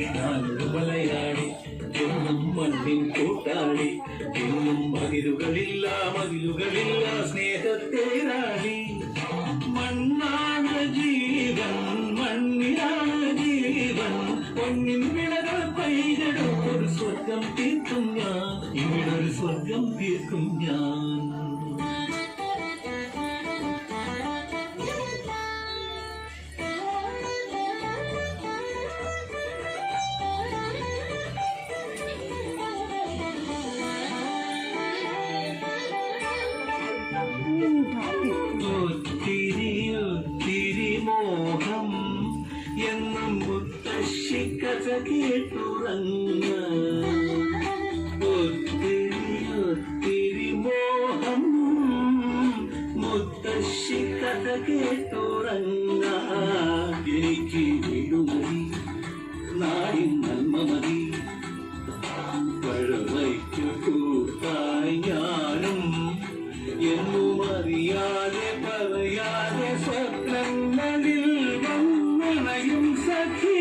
ഞാനൊരു മലയാളി എന്നും മണ്ണിൻ കൂട്ടാളി എന്നും മതിലുകളില്ല സ്നേഹത്തേരാളി മണ്ണാണ് ജീവൻ മണ്ണിലാണ് ജീവൻ പൊന്നിൻ വിളകൾ പൈതടുത്തൊരു സ്വർഗം തീർക്കും ഞാൻ ഇവിടൊരു സ്വർഗം തീർക്കും ഞാൻ ഒത്തിരി മോഹം എന്നും മുത്തശ്ശി കഥ കേട്ടുറങ്ങ ഒത്തിരി മോഹം മുത്തശ്ശി കഥ കേട്ടുറങ്ങ എനിക്ക് വിടുമതി നാടിൻ നന്മ മതി പഴവയ്ക്കു കൂട്ടായി ഞാനും എന്നും അറിയാതെ പറയാതെ സ്വപ്നങ്ങളിൽ വന്നണയും സഖി